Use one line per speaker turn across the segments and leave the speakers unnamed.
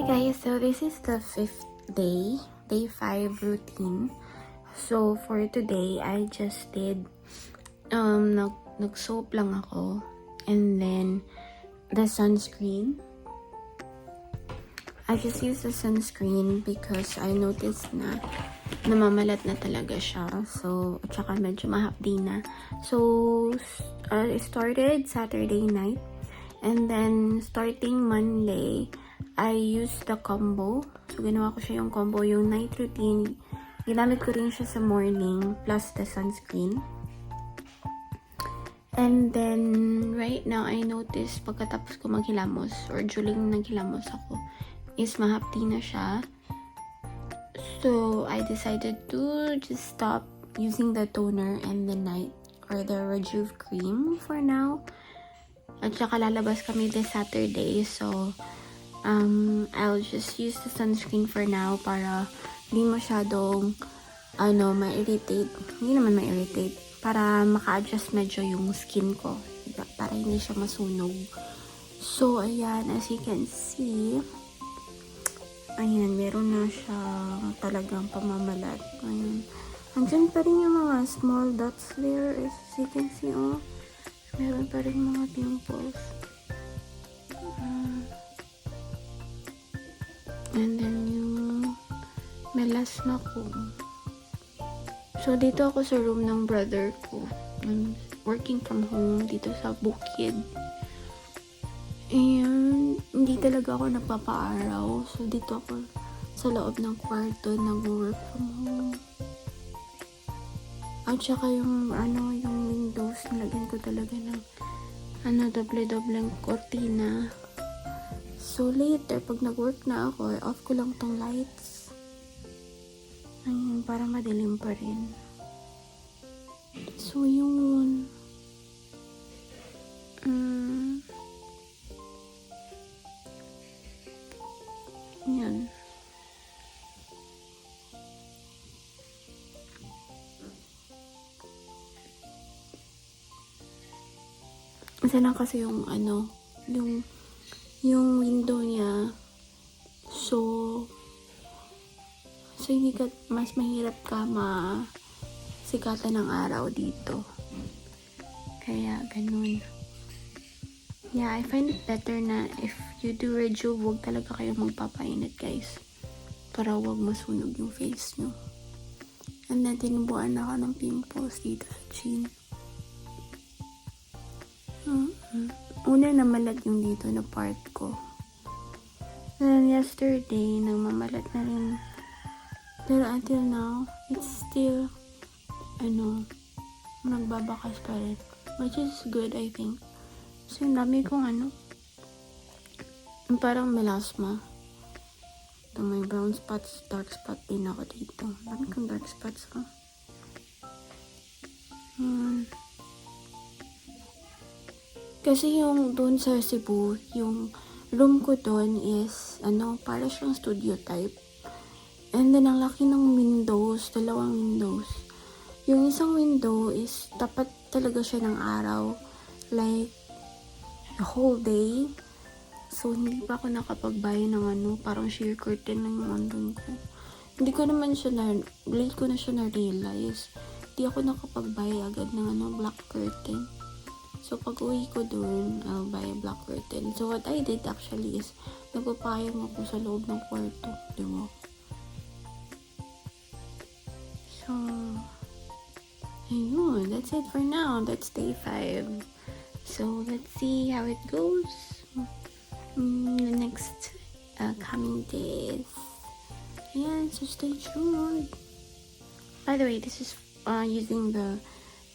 Guys, so this is the 5th day, day 5 routine. So for today, I just did nag-soap lang ako, and then the sunscreen. I just used the sunscreen because I noticed na namamalat na talaga siya. So, at saka medyo mahapdi na. So, I started Saturday night, and then starting Monday, I used the combo. So, ginawa ko siya yung combo, yung night routine. Ginamit ko rin siya sa morning, plus the sunscreen. And then, right now, I noticed pagkatapos ko maghilamos, or during naghilamos ako, is mahapdi na siya. So, I decided to just stop using the toner and the night, or the Rejuve cream for now. At saka lalabas kami this Saturday, so I'll just use the sunscreen for now para hindi masyadong ma-irritate. Hindi naman ma-irritate. Para maka-adjust medyo yung skin ko. Diba? Para hindi siya masunog. So, ayan. As you can see, ayan, meron na siya talagang pamamalat. Ayan. Andyan pa rin yung mga small dots there. As you can see, meron pa rin mga pimples. And then yung melasma ko. So, dito ako sa room ng brother ko. I'm working from home dito sa bukid. And hindi talaga ako nagpapaaraw. So, dito ako sa loob ng kwarto nag-work from home. At saka yung yung windows, nilagyan ko talaga ng doble-dobleng kortina. So, later, pag nag-work na ako, off ko lang tong lights. Ayun, para madilim pa rin. So, yun. Yan. Isa lang kasi yung yung window niya, so hindi ka, mas mahirap ka masikatan ng araw dito. Kaya ganun. Yeah, I find it better na if you do Rejuve, huwag talaga kayo magpapainit, guys, para huwag masunog yung face nyo. And then tinubuan na ako ng pimples dito sa chin. Una namalat yung dito na part ko. And yesterday, nagmamalat na rin. Pero until now, it's still, nagbabakas pa rin. Which is good, I think. So, yung dami kong parang melasma. Ito, may brown spots, dark spot din ako dito. Dami kong dark spots, Kasi yung doon sa Cebu, yung room ko doon is, para siyang studio type. And then, ang laki ng windows, 2 windows. Yung isang window is, tapat talaga siya ng araw. Like, the whole day. So, hindi pa ako nakapag-buy ng parang sheer curtain ng andun ko. Hindi ko naman siya late ko na siya na-realize. Hindi ako nakapag-buy agad ng black curtain. So, pag uwi ko dun, I'll buy a black curtain. So, what I did actually is, nagpapayong ako sa loob ng kwarto. Diba? So, ayun. That's it for now. That's day 5. So, let's see how it goes the next coming days. Ayan, so stay tuned. By the way, this is using the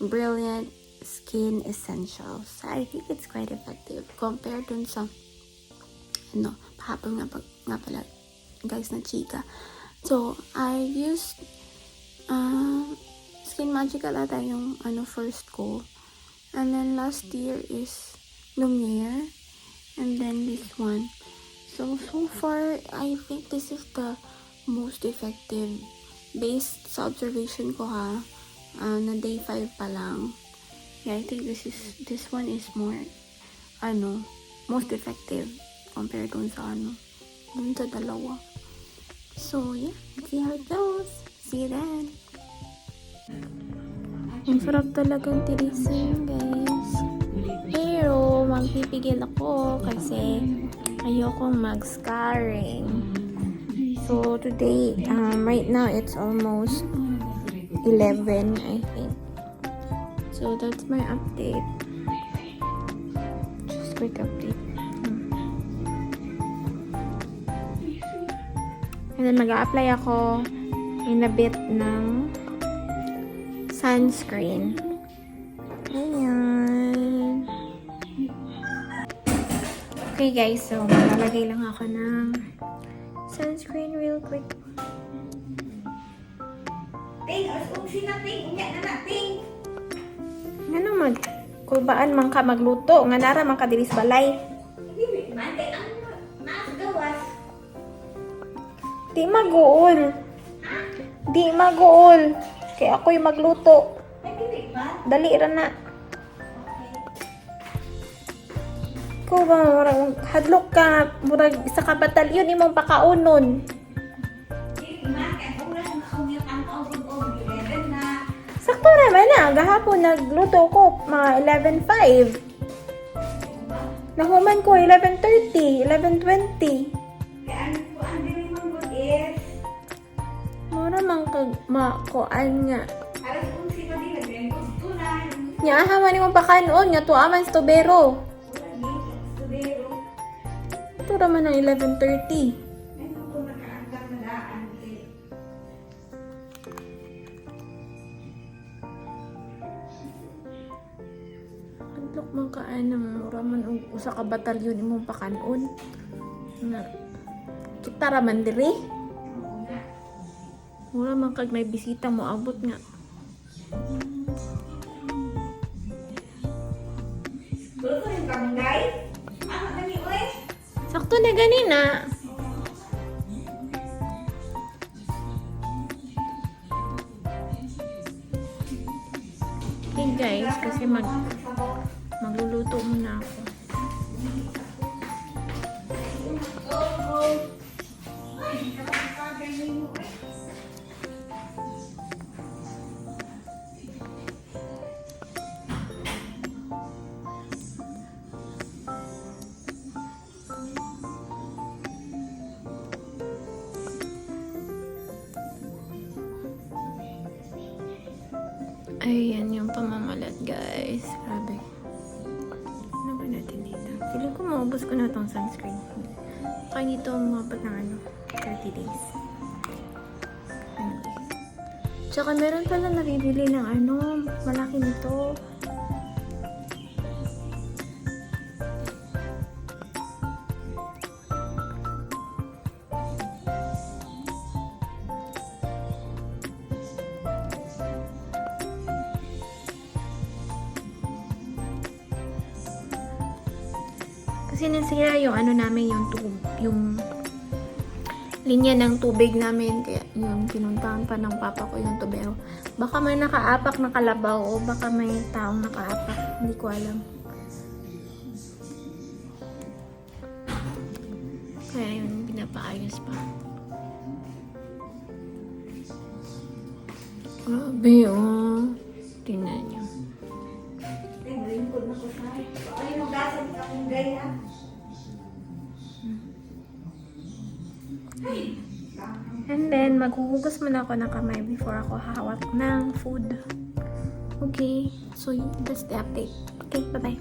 Brilliant Skin Essentials. I think it's quite effective compared dun sa pahapon nga pala guys na chika. So I used Skin Magical ata yung first ko, and then last year is Lumiere, and then this one. So far I think this is the most effective based sa observation ko na day 5 pa lang. Yeah, I think this one is more, most effective compared dun sa dun sa dalawa. So, yeah. See how it goes. See you then. Ang sarap talagang tirisin, guys. Pero, magpipigil ako kasi ayokong mag-scarring. So, today, right now, it's almost 11, I think. So, that's my update. Just quick update. And then, mag-a-apply ako in a bit ng sunscreen. Ayan. Okay, guys. So, maglalagay lang ako ng sunscreen real quick.
Ting, usin na ting, unya na ting.
Ano kulbaan man ka magluto, nga nara man ka diris balay.
Hindi man, kay ang naas gawas.
Di maguol. Di maguol. Kaya ako'y magluto.
Ay, hindi man.
Dali ra na.
Okay.
Ko ba, murag hadlok ka, murag isa ka batalyon imong pakaunon.
Hindi man, kaya ang oras na umiyot ang kaugod-og, 11 na.
Sakto naman na, gahapon nagluto ko mga 11:05. Nahuman ko 11:30, 11:20.
Kaya ang dili mong good is,
Mura man kag makuan nga.
alas 11 pa din, nagren gusto na.
Nya haman imong pakanoon nga tuaman sa tubero.
Wala din, estudero.
Ito raman ang 11:30.
Ay, kung nakaangkat na daan, eh.
Hadlok man kaan ng mura man og usa ka batalyon imong pakanon. Nga kita raman diri.
Oo nga.
Mura man kag may bisita mo abot nga.
Gusto rin kami, guys. Ano na ni Uy?
Sakto na ganina. Okay guys, kasi magluluto muna ako. Ayan yung pamamalat, guys. Grabe. Ano ba natin dito? Feeling ko maubos ko na itong sunscreen. Kaya dito umabot ng 30 days. Anyways. Tsaka meron pala nabibili ng malaki nito. Kasi nasira yung namin, yung linya ng tubig namin. Kaya yung pinuntahan pa ng papa ko yung tubero. Baka may nakaapak na kalabaw o baka may taong nakaapak. Hindi ko alam. Kaya yun, pinapaayos pa. Grabe, oh. Tingnan nyo.
Ay, nalingkod na ko sa ay, nugasan ka kung gaya.
And then, maghuhugas muna ako ng kamay before ako hahawak ng food. Okay, so that's the update. Okay, bye-bye.